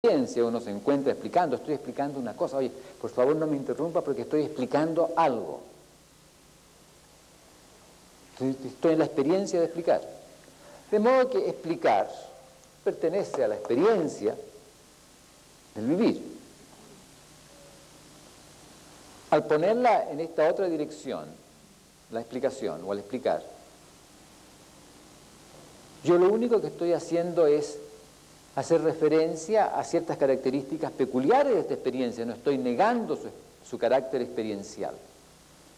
experiencia uno se encuentra explicando, estoy explicando una cosa, oye, por favor no me interrumpa porque estoy explicando algo. Estoy en la experiencia de explicar. De modo que explicar pertenece a la experiencia del vivir. Al ponerla en esta otra dirección, la explicación o al explicar, yo lo único que estoy haciendo es hacer referencia a ciertas características peculiares de esta experiencia, no estoy negando su carácter experiencial.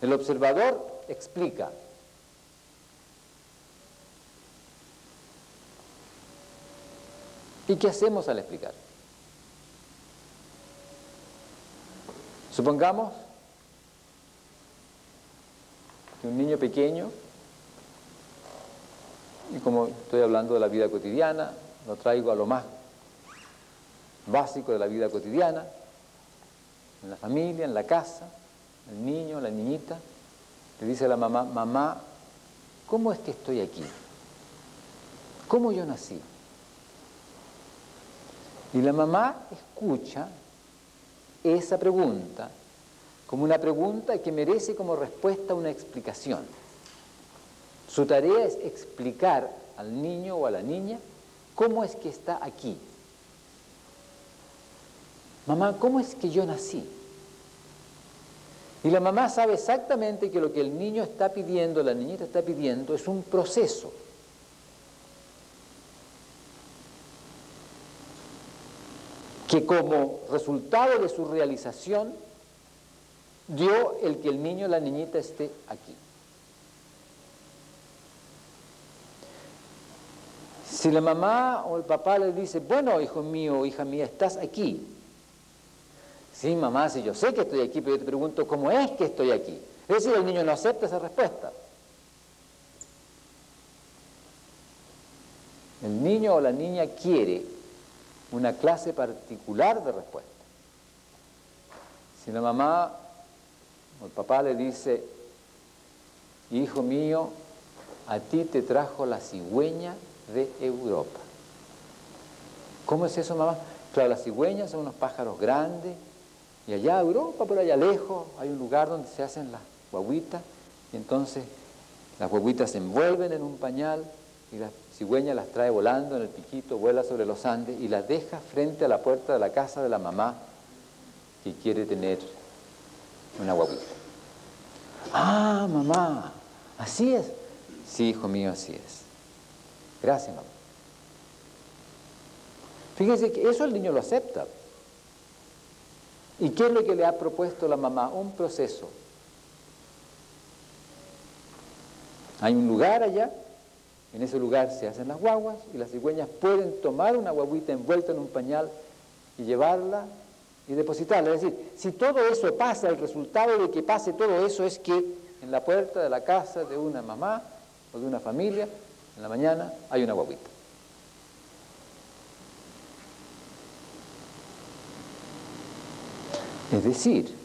El observador explica. ¿Y qué hacemos al explicar? Supongamos que un niño pequeño, y como estoy hablando de la vida cotidiana, lo traigo a lo más básico de la vida cotidiana, en la familia, en la casa, el niño, la niñita, le dice a la mamá, mamá, ¿cómo es que estoy aquí? ¿Cómo yo nací? Y la mamá escucha esa pregunta como una pregunta que merece como respuesta una explicación. Su tarea es explicar al niño o a la niña cómo es que está aquí. Mamá, ¿cómo es que yo nací? Y la mamá sabe exactamente que lo que el niño está pidiendo, la niñita está pidiendo, es un proceso. Que como resultado de su realización dio el que el niño o la niñita esté aquí. Si la mamá o el papá le dice, bueno, hijo mío o hija mía, estás aquí. Sí, mamá, sí, yo sé que estoy aquí, pero yo te pregunto, ¿cómo es que estoy aquí? Es decir, el niño no acepta esa respuesta. El niño o la niña quiere una clase particular de respuesta. Si la mamá o el papá le dice, hijo mío, a ti te trajo la cigüeña de Europa. ¿Cómo es eso, mamá? Claro, las cigüeñas son unos pájaros grandes y allá Europa, por allá lejos, hay un lugar donde se hacen las guaguitas y entonces las guaguitas se envuelven en un pañal y la cigüeña las trae volando en el piquito, vuela sobre los Andes y las deja frente a la puerta de la casa de la mamá que quiere tener una guaguita. Ah, mamá, así es. Sí, hijo mío, así es. Gracias, mamá. Fíjese que eso el niño lo acepta. ¿Y qué es lo que le ha propuesto la mamá? Un proceso. Hay un lugar allá, en ese lugar se hacen las guaguas y las cigüeñas pueden tomar una guaguita envuelta en un pañal y llevarla y depositarla. Es decir, si todo eso pasa, el resultado de que pase todo eso es que en la puerta de la casa de una mamá o de una familia, en la mañana hay una guaguita. Es decir,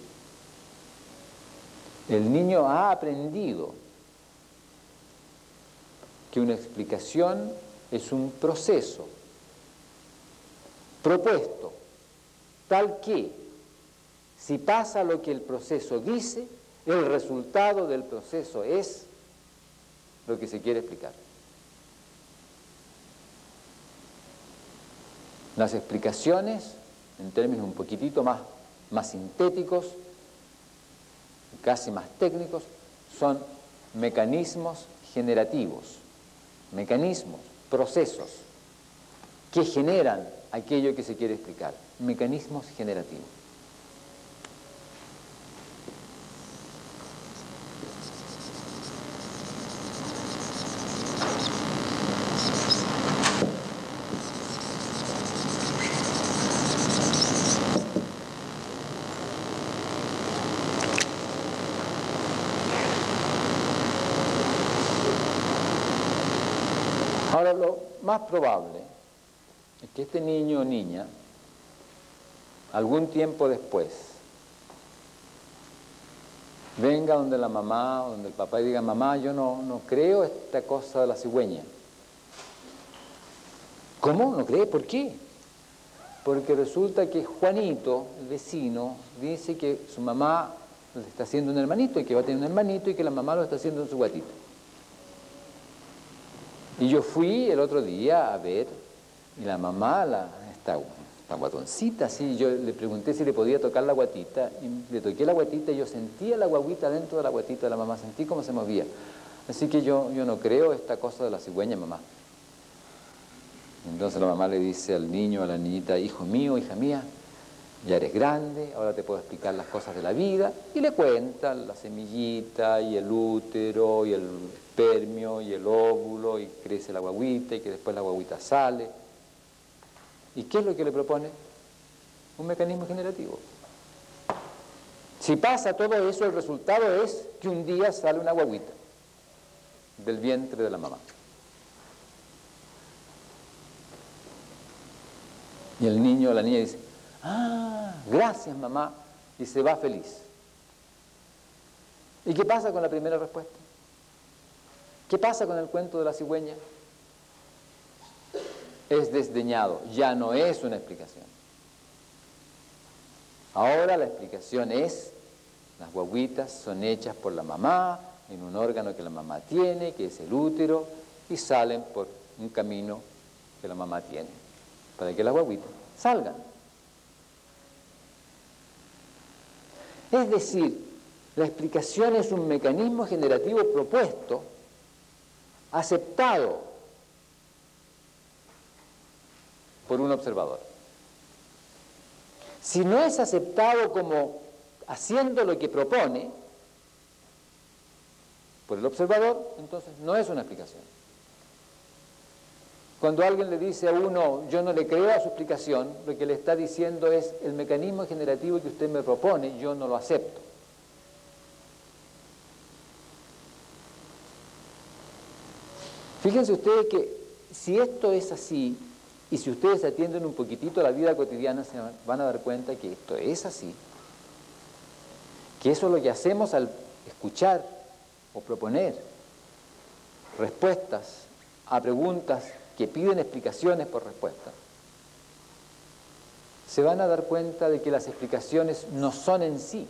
el niño ha aprendido que una explicación es un proceso propuesto, tal que si pasa lo que el proceso dice, el resultado del proceso es lo que se quiere explicar. Las explicaciones, en términos un poquitito más sintéticos, casi más técnicos, son mecanismos generativos, mecanismos, procesos que generan aquello que se quiere explicar, mecanismos generativos. Ahora, lo más probable es que este niño o niña, algún tiempo después, venga donde la mamá o donde el papá y diga, mamá, yo no creo esta cosa de la cigüeña. ¿Cómo? ¿No cree? ¿Por qué? porque resulta que Juanito, el vecino, dice que su mamá le está haciendo un hermanito y que va a tener un hermanito y que la mamá lo está haciendo en su guatita. Y yo fui el otro día a ver y la mamá está guatoncita, así. Yo le pregunté si le podía tocar la guatita y le toqué la guatita y yo sentía la guaguita dentro de la guatita de la mamá, sentí cómo se movía. Así que yo no creo esta cosa de la cigüeña, mamá. Entonces la mamá le dice al niño, a la niñita, hijo mío, hija mía, ya eres grande, ahora te puedo explicar las cosas de la vida, y le cuenta la semillita y el útero y el espermio y el óvulo, y crece la guaguita y que después la guaguita sale. ¿Y qué es lo que le propone? Un mecanismo generativo. Si pasa todo eso, el resultado es que un día sale una guaguita del vientre de la mamá. Y el niño o la niña dice, ah, gracias mamá, y se va feliz. ¿Y qué pasa con la primera respuesta? ¿Qué pasa con el cuento de la cigüeña? Es desdeñado, ya no es una explicación. Ahora la explicación es, las guaguitas son hechas por la mamá, en un órgano que la mamá tiene, que es el útero, y salen por un camino que la mamá tiene, para que las guaguitas salgan. Es decir, la explicación es un mecanismo generativo propuesto, aceptado por un observador. Si no es aceptado como haciendo lo que propone por el observador, entonces no es una explicación. Cuando alguien le dice a uno, yo no le creo a su explicación, lo que le está diciendo es, el mecanismo generativo que usted me propone, yo no lo acepto. Fíjense ustedes que si esto es así, y si ustedes atienden un poquitito a la vida cotidiana, se van a dar cuenta que esto es así, que eso es lo que hacemos al escuchar o proponer respuestas a preguntas que piden explicaciones por respuesta. Se van a dar cuenta de que las explicaciones no son en sí.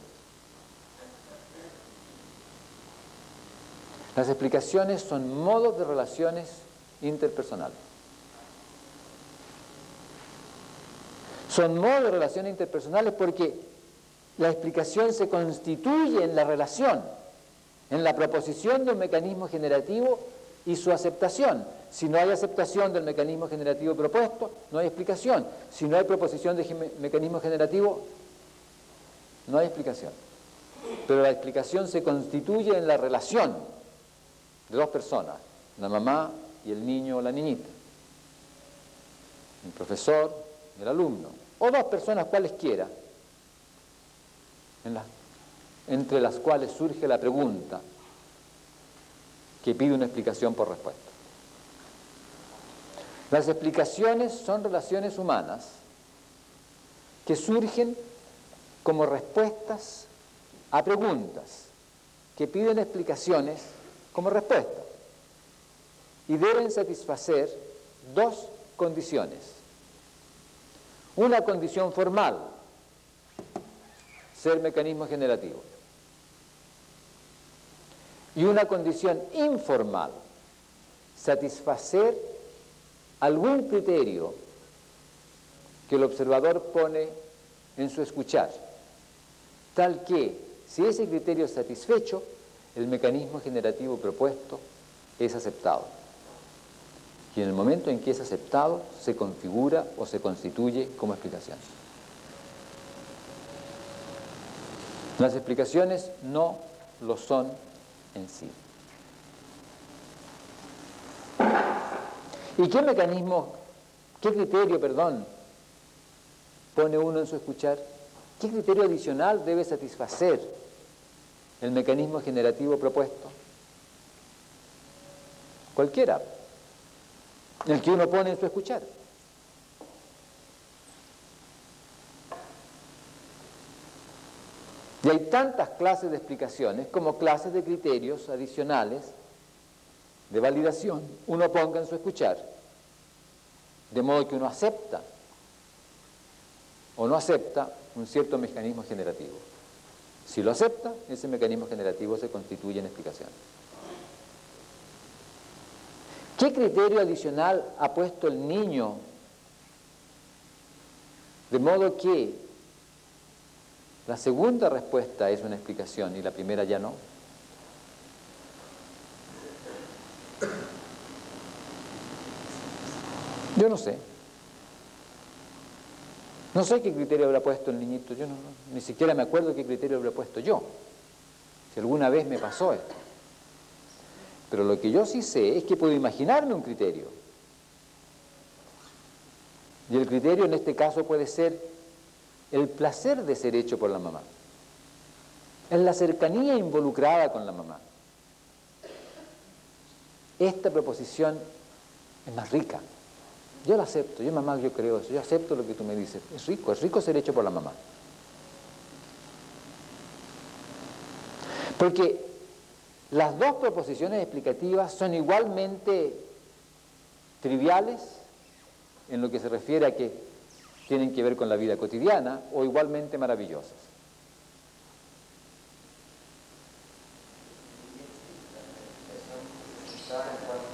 Las explicaciones son modos de relaciones interpersonales. Son modos de relaciones interpersonales porque la explicación se constituye en la relación, en la proposición de un mecanismo generativo y su aceptación. Si no hay aceptación del mecanismo generativo propuesto, no hay explicación. Si no hay proposición de mecanismo generativo, no hay explicación. Pero la explicación se constituye en la relación de dos personas, la mamá y el niño o la niñita, el profesor y el alumno, o dos personas cualesquiera, entre las cuales surge la pregunta que pide una explicación por respuesta. Las explicaciones son relaciones humanas que surgen como respuestas a preguntas que piden explicaciones como respuesta y deben satisfacer dos condiciones. Una condición formal, ser mecanismo generativo, y una condición informal, satisfacer algún criterio que el observador pone en su escuchar, tal que, si ese criterio es satisfecho, el mecanismo generativo propuesto es aceptado. Y en el momento en que es aceptado, se configura o se constituye como explicación. Las explicaciones no lo son en sí. ¿Y qué mecanismo, qué criterio, pone uno en su escuchar? ¿Qué criterio adicional debe satisfacer el mecanismo generativo propuesto? Cualquiera, el que uno pone en su escuchar. Y hay tantas clases de explicaciones como clases de criterios adicionales de validación uno ponga en su escuchar, de modo que uno acepta o no acepta un cierto mecanismo generativo. Si lo acepta, ese mecanismo generativo se constituye en explicación. ¿Qué criterio adicional ha puesto el niño de modo que la segunda respuesta es una explicación y la primera ya no? Yo no sé. No sé qué criterio habrá puesto el niñito, yo ni siquiera me acuerdo qué criterio habrá puesto yo, si alguna vez me pasó esto. Pero lo que yo sí sé es que puedo imaginarme un criterio. Y el criterio en este caso puede ser el placer de ser hecho por la mamá. Es la cercanía involucrada con la mamá. Esta proposición es más rica. Yo la acepto, yo mamá, yo creo eso, yo acepto lo que tú me dices. Es rico ser hecho por la mamá. Porque las dos proposiciones explicativas son igualmente triviales en lo que se refiere a que tienen que ver con la vida cotidiana o igualmente maravillosas.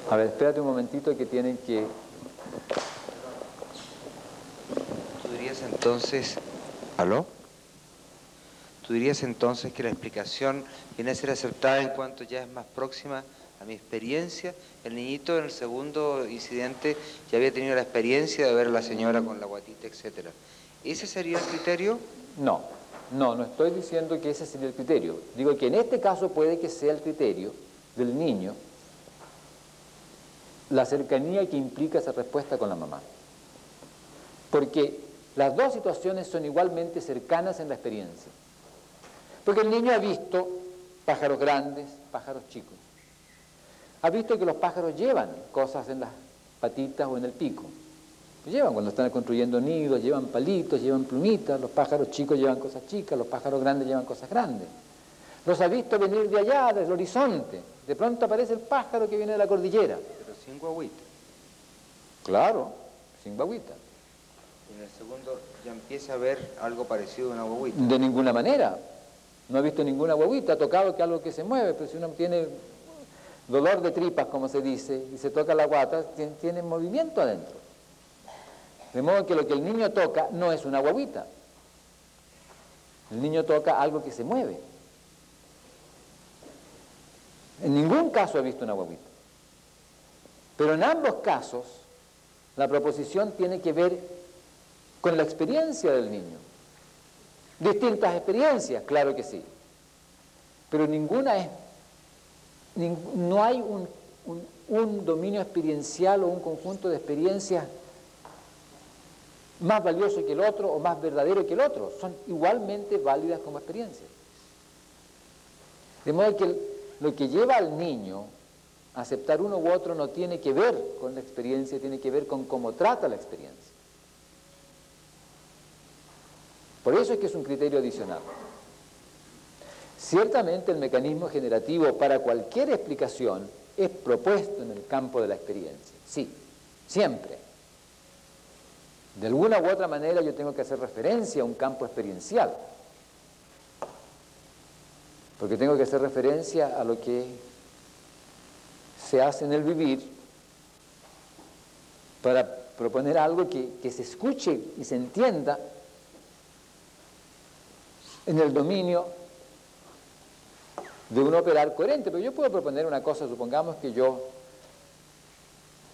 A ver, espérate un momentito que tienen que... ¿Tú dirías entonces, aló? ¿Tú dirías entonces que la explicación viene a ser aceptada en cuanto ya es más próxima a mi experiencia? El niñito en el segundo incidente ya había tenido la experiencia de ver a la señora con la guatita, etc. ¿Ese sería el criterio? No estoy diciendo que ese sería el criterio. Digo que en este caso puede que sea el criterio del niño la cercanía que implica esa respuesta con la mamá. Porque las dos situaciones son igualmente cercanas en la experiencia. Porque el niño ha visto pájaros grandes, pájaros chicos. Ha visto que los pájaros llevan cosas en las patitas o en el pico. Llevan cuando están construyendo nidos, llevan palitos, llevan plumitas, los pájaros chicos llevan cosas chicas, los pájaros grandes llevan cosas grandes. Los ha visto venir de allá, del horizonte. De pronto aparece el pájaro que viene de la cordillera. Pero sin guagüita. Claro, sin guagüita. En el segundo ya empieza a ver algo parecido a una guagüita. De ninguna manera. No ha visto ninguna guagüita, ha tocado que algo que se mueve, pero si uno tiene dolor de tripas, como se dice, y se toca la guata, tiene movimiento adentro. De modo que lo que el niño toca no es una guagüita. El niño toca algo que se mueve. En ningún caso ha visto una guagüita. Pero en ambos casos, la proposición tiene que ver con la experiencia del niño. Distintas experiencias, claro que sí. Pero ninguna es... no hay un dominio experiencial o un conjunto de experiencias más valioso que el otro o más verdadero que el otro. Son igualmente válidas como experiencias. De modo que lo que lleva al niño a aceptar uno u otro no tiene que ver con la experiencia, tiene que ver con cómo trata la experiencia. Por eso es que es un criterio adicional. Ciertamente el mecanismo generativo para cualquier explicación es propuesto en el campo de la experiencia. Sí, siempre. De alguna u otra manera yo tengo que hacer referencia a un campo experiencial. Porque tengo que hacer referencia a lo que se hace en el vivir para proponer algo que se escuche y se entienda en el dominio de un operar coherente. Pero yo puedo proponer una cosa, supongamos que yo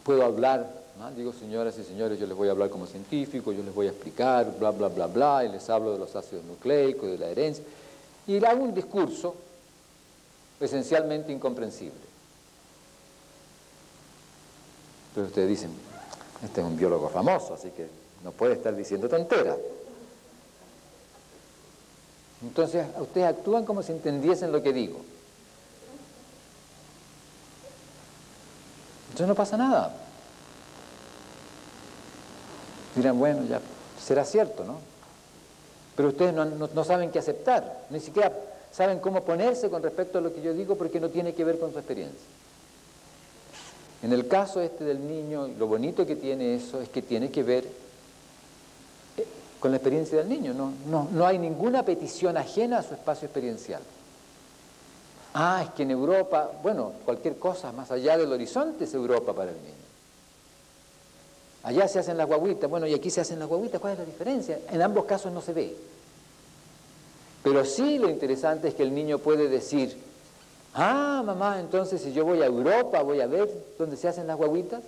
puedo hablar, ¿no? Digo, señoras y señores, yo les voy a hablar como científico, yo les voy a explicar, bla, bla, bla, bla, y les hablo de los ácidos nucleicos, de la herencia, y le hago un discurso esencialmente incomprensible. Pero ustedes dicen, este es un biólogo famoso, así que no puede estar diciendo tonteras. Entonces, ustedes actúan como si entendiesen lo que digo. Entonces no pasa nada. Dirán, bueno, ya será cierto, ¿no? Pero ustedes no saben qué aceptar, ni siquiera saben cómo ponerse con respecto a lo que yo digo porque no tiene que ver con su experiencia. En el caso este del niño, lo bonito que tiene eso es que tiene que ver con la experiencia del niño. No hay ninguna petición ajena a su espacio experiencial. Ah, es que en Europa, bueno, cualquier cosa más allá del horizonte es Europa para el niño. Allá se hacen las guaguitas, bueno, y aquí se hacen las guaguitas, ¿cuál es la diferencia? En ambos casos no se ve. Pero sí lo interesante es que el niño puede decir, ah, mamá, entonces si yo voy a Europa, voy a ver dónde se hacen las guaguitas.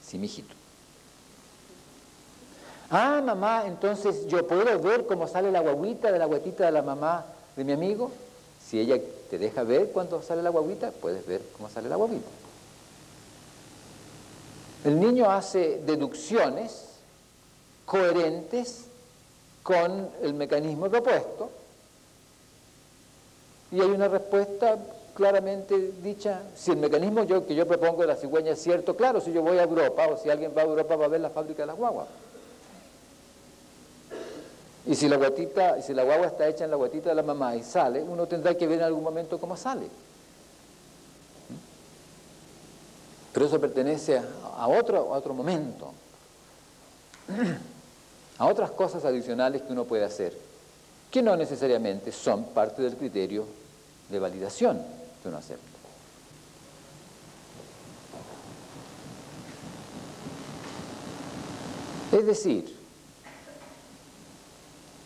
Sí, mijito. Ah, mamá, entonces yo puedo ver cómo sale la guaguita de la guatita de la mamá de mi amigo. Si ella te deja ver cuando sale la guaguita, puedes ver cómo sale la guaguita. El niño hace deducciones coherentes con el mecanismo propuesto y hay una respuesta claramente dicha. Si el mecanismo que yo propongo de la cigüeña es cierto, claro, si yo voy a Europa o si alguien va a Europa va a ver la fábrica de las guaguas. Y si la guagua está hecha en la guatita de la mamá y sale, uno tendrá que ver en algún momento cómo sale. Pero eso pertenece a otro momento, a otras cosas adicionales que uno puede hacer, que no necesariamente son parte del criterio de validación que uno acepta. Es decir,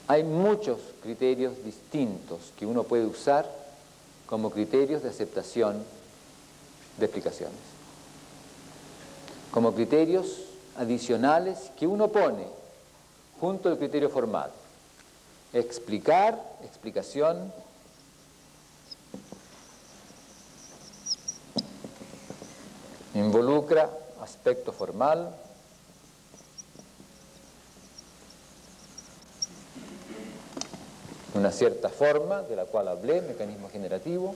hay muchos criterios distintos que uno puede usar como criterios de aceptación de explicaciones, como criterios adicionales que uno pone junto al criterio formal. Explicar, explicación, involucra aspecto formal, una cierta forma de la cual hablé, mecanismo generativo.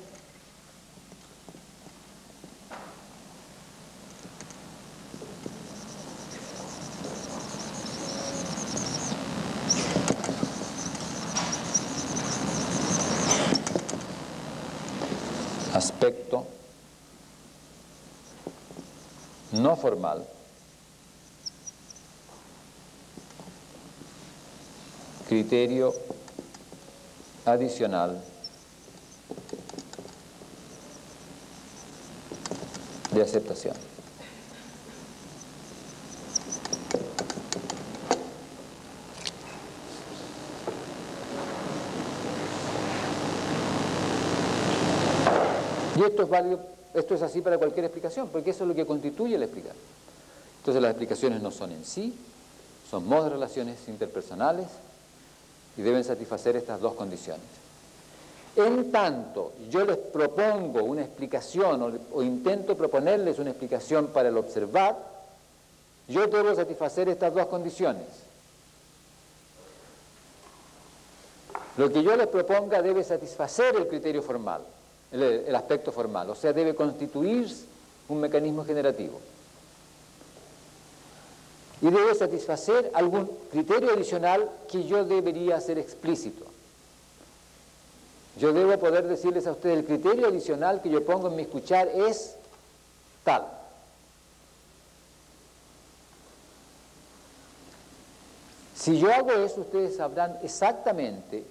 Aspecto no formal. Criterio adicional de aceptación. Y esto es válido, esto es así para cualquier explicación, porque eso es lo que constituye la explicación. Entonces las explicaciones no son en sí, son modos de relaciones interpersonales y deben satisfacer estas dos condiciones. En tanto yo les propongo una explicación o intento proponerles una explicación para el observar, yo debo satisfacer estas dos condiciones. Lo que yo les proponga debe satisfacer el criterio formal, el aspecto formal, o sea, debe constituir un mecanismo generativo. Y debe satisfacer algún criterio adicional que yo debería hacer explícito. Yo debo poder decirles a ustedes, el criterio adicional que yo pongo en mi escuchar es tal. Si yo hago eso, ustedes sabrán exactamente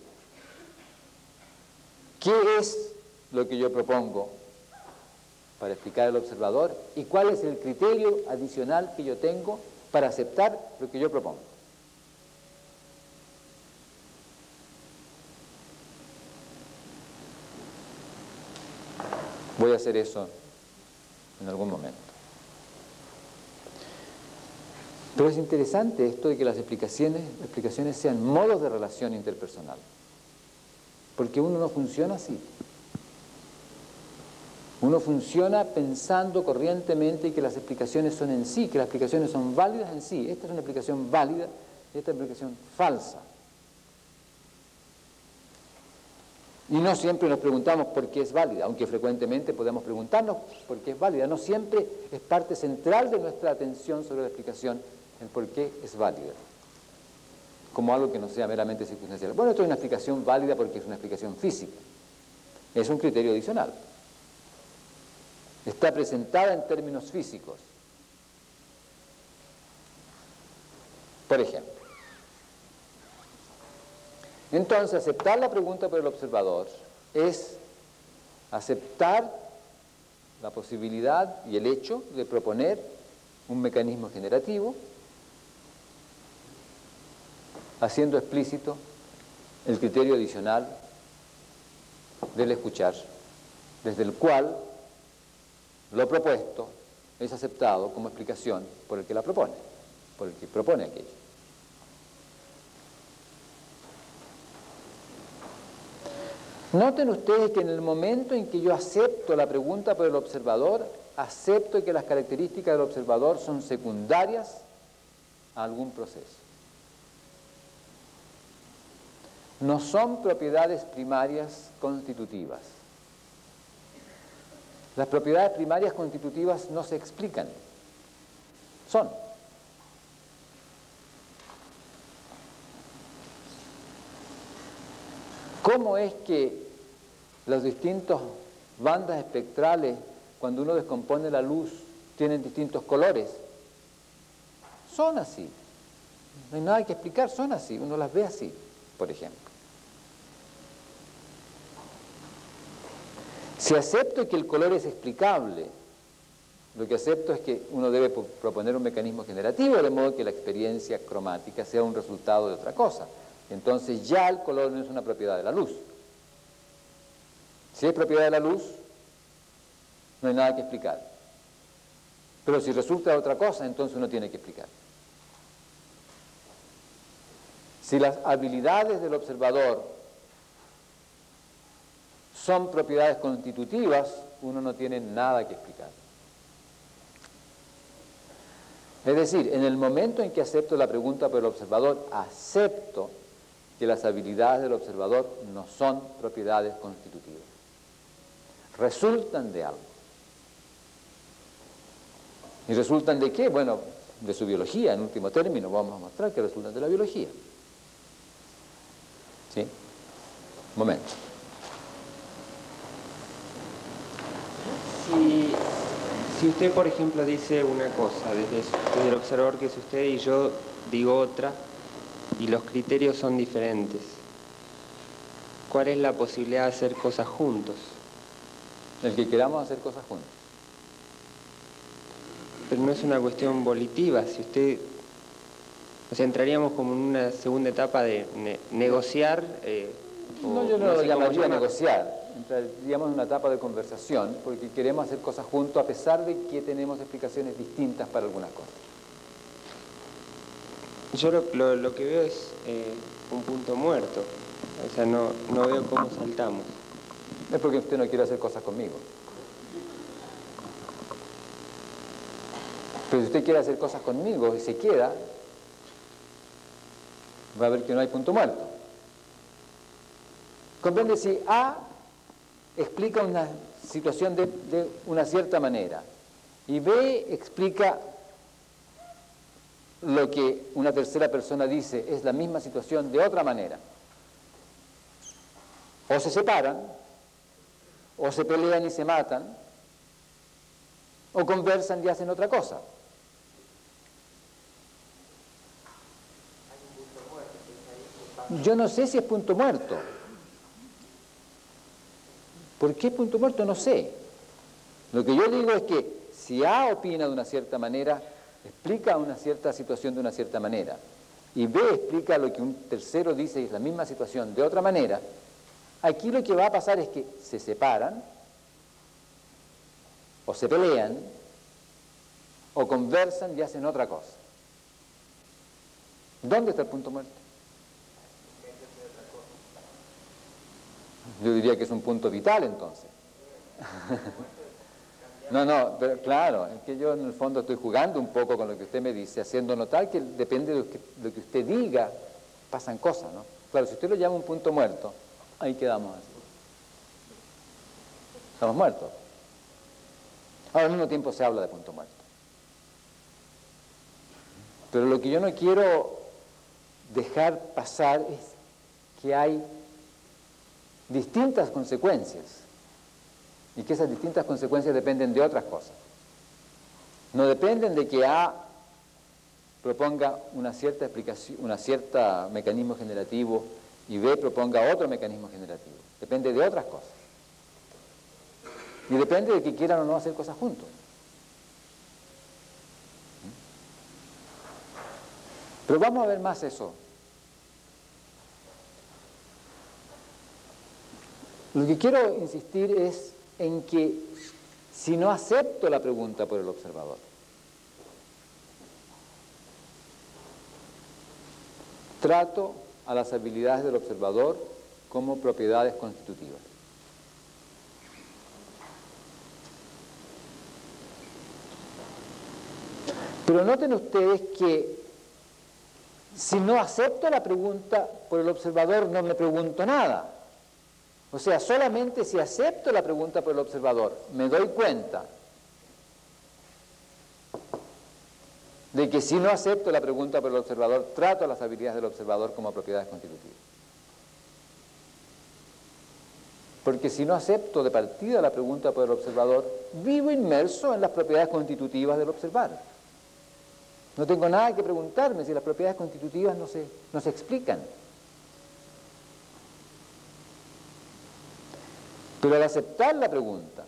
qué es lo que yo propongo para explicar al observador y cuál es el criterio adicional que yo tengo para aceptar lo que yo propongo. Voy a hacer eso en algún momento. Pero es interesante esto de que las explicaciones sean modos de relación interpersonal, porque uno no funciona así. Uno funciona pensando corrientemente que las explicaciones son en sí, que las explicaciones son válidas en sí. Esta es una explicación válida y esta es una explicación falsa. Y no siempre nos preguntamos por qué es válida, aunque frecuentemente podemos preguntarnos por qué es válida. No siempre es parte central de nuestra atención sobre la explicación el por qué es válida, como algo que no sea meramente circunstancial. Bueno, esto es una explicación válida porque es una explicación física. Es un criterio adicional. Está presentada en términos físicos. Por ejemplo, Entonces, aceptar la pregunta por el observador es aceptar la posibilidad y el hecho de proponer un mecanismo generativo, haciendo explícito el criterio adicional del escuchar, desde el cual lo propuesto es aceptado como explicación por el que la propone, por el que propone aquello. Noten ustedes que en el momento en que yo acepto la pregunta por el observador, acepto que las características del observador son secundarias a algún proceso. No son propiedades primarias constitutivas. Las propiedades primarias constitutivas no se explican, son. ¿Cómo es que las distintas bandas espectrales, cuando uno descompone la luz, tienen distintos colores? Son así. No hay nada que explicar, son así. Uno las ve así, por ejemplo. Si acepto que el color es explicable, lo que acepto es que uno debe proponer un mecanismo generativo, de modo que la experiencia cromática sea un resultado de otra cosa. Entonces ya el color no es una propiedad de la luz. Si es propiedad de la luz, no hay nada que explicar. Pero si resulta de otra cosa, entonces uno tiene que explicar. Si las habilidades del observador son propiedades constitutivas, uno no tiene nada que explicar. Es decir, en el momento en que acepto la pregunta por el observador, acepto que las habilidades del observador no son propiedades constitutivas. Resultan de algo. ¿Y resultan de qué? Bueno, de su biología, en último término, vamos a mostrar que resultan de la biología. ¿Sí? Un momento. Si usted, por ejemplo, dice una cosa desde el observador que es usted y yo digo otra, y los criterios son diferentes, ¿cuál es la posibilidad de hacer cosas juntos? El que queramos hacer cosas juntos. Pero no es una cuestión volitiva. Si usted... O sea, entraríamos como en una segunda etapa de negociar... No, yo no lo llamaría negociar. Entraríamos en una etapa de conversación, porque queremos hacer cosas juntos a pesar de que tenemos explicaciones distintas para algunas cosas. Yo lo que veo es un punto muerto. O sea, no veo cómo saltamos. Es porque usted no quiere hacer cosas conmigo. Pero si usted quiere hacer cosas conmigo y se queda, va a ver que no hay punto muerto. Comprende, si A explica una situación de una cierta manera y B explica lo que una tercera persona dice es la misma situación de otra manera, o se separan, o se pelean y se matan, o conversan y hacen otra cosa. Yo no sé si es punto muerto. ¿Por qué punto muerto? No sé. Lo que yo digo es que si A opina de una cierta manera, explica una cierta situación de una cierta manera, y B explica lo que un tercero dice y es la misma situación de otra manera, aquí lo que va a pasar es que se separan, o se pelean, o conversan y hacen otra cosa. ¿Dónde está el punto muerto? Yo diría que es un punto vital, entonces. No, pero claro, es que yo en el fondo estoy jugando un poco con lo que usted me dice, haciendo notar que depende de lo que usted diga, pasan cosas, ¿no? Claro, si usted lo llama un punto muerto, ahí quedamos así. Estamos muertos. Ahora, al mismo tiempo se habla de punto muerto. Pero lo que yo no quiero dejar pasar es que hay distintas consecuencias y que esas distintas consecuencias dependen de otras cosas. No dependen de que A proponga una cierta explicación, una cierta mecanismo generativo y B proponga otro mecanismo generativo. Depende de otras cosas. Y depende de que quieran o no hacer cosas juntos. Pero vamos a ver más eso. Lo que quiero insistir es en que si no acepto la pregunta por el observador, trato a las habilidades del observador como propiedades constitutivas. Pero noten ustedes que si no acepto la pregunta por el observador, no me pregunto nada. O sea, solamente si acepto la pregunta por el observador, me doy cuenta de que si no acepto la pregunta por el observador, trato a las habilidades del observador como propiedades constitutivas. Porque si no acepto de partida la pregunta por el observador, vivo inmerso en las propiedades constitutivas del observar. No tengo nada que preguntarme si las propiedades constitutivas no se explican. Pero al aceptar la pregunta,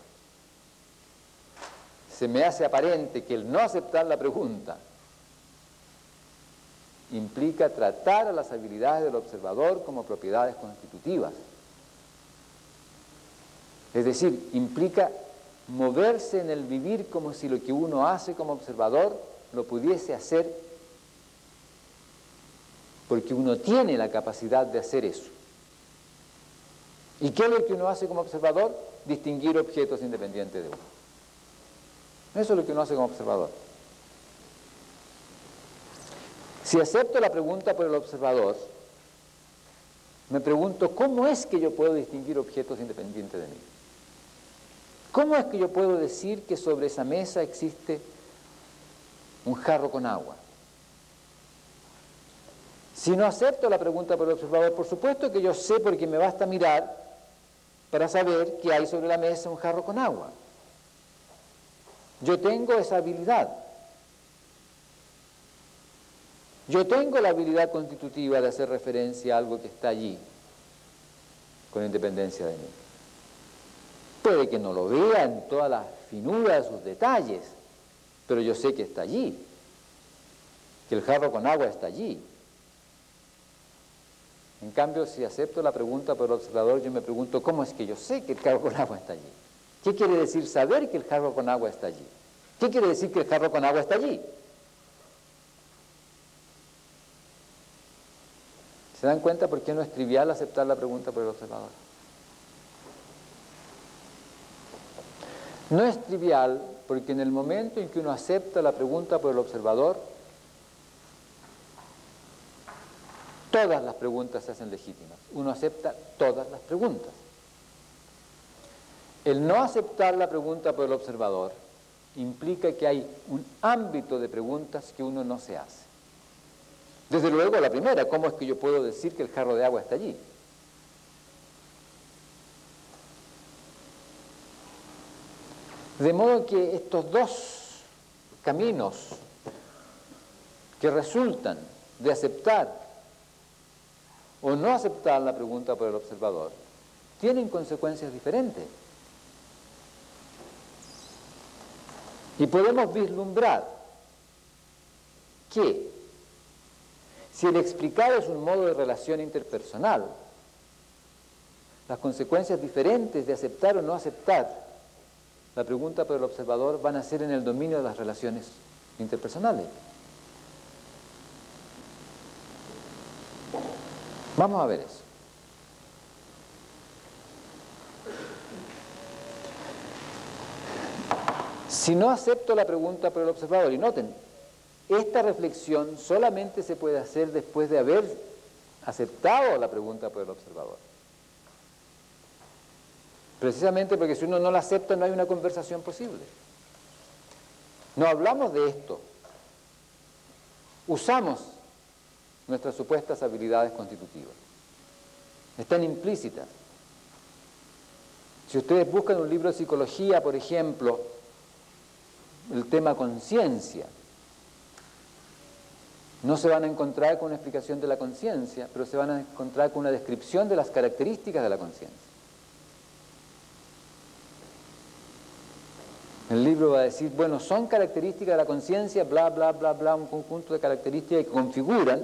se me hace aparente que el no aceptar la pregunta implica tratar a las habilidades del observador como propiedades constitutivas. Es decir, implica moverse en el vivir como si lo que uno hace como observador lo pudiese hacer porque uno tiene la capacidad de hacer eso. ¿Y qué es lo que uno hace como observador? Distinguir objetos independientes de uno. Eso es lo que uno hace como observador. Si acepto la pregunta por el observador, me pregunto, ¿cómo es que yo puedo distinguir objetos independientes de mí? ¿Cómo es que yo puedo decir que sobre esa mesa existe un jarro con agua? Si no acepto la pregunta por el observador, por supuesto que yo sé porque me basta mirar para saber que hay sobre la mesa un jarro con agua. Yo tengo esa habilidad. Yo tengo la habilidad constitutiva de hacer referencia a algo que está allí, con independencia de mí. Puede que no lo vea en toda la finura de sus detalles, pero yo sé que está allí, que el jarro con agua está allí. En cambio, si acepto la pregunta por el observador, yo me pregunto, ¿cómo es que yo sé que el jarro con agua está allí? ¿Qué quiere decir saber que el jarro con agua está allí? ¿Qué quiere decir que el jarro con agua está allí? ¿Se dan cuenta por qué no es trivial aceptar la pregunta por el observador? No es trivial porque en el momento en que uno acepta la pregunta por el observador, todas las preguntas se hacen legítimas. Uno acepta todas las preguntas. El no aceptar la pregunta por el observador implica que hay un ámbito de preguntas que uno no se hace. Desde luego la primera, ¿cómo es que yo puedo decir que el jarro de agua está allí? De modo que estos dos caminos que resultan de aceptar o no aceptar la pregunta por el observador tienen consecuencias diferentes. Y podemos vislumbrar que si el explicar es un modo de relación interpersonal, las consecuencias diferentes de aceptar o no aceptar la pregunta por el observador van a ser en el dominio de las relaciones interpersonales. Vamos a ver eso. Si no acepto la pregunta por el observador, y noten, esta reflexión solamente se puede hacer después de haber aceptado la pregunta por el observador. Precisamente porque si uno no la acepta no hay una conversación posible. No hablamos de esto. Usamos nuestras supuestas habilidades constitutivas. Están implícitas. Si ustedes buscan un libro de psicología, por ejemplo, el tema conciencia, No se van a encontrar con una explicación de la conciencia, pero se van a encontrar con una descripción de las características de la conciencia. El libro va a decir, bueno, son características de la conciencia, bla, bla, bla, bla, un conjunto de características que configuran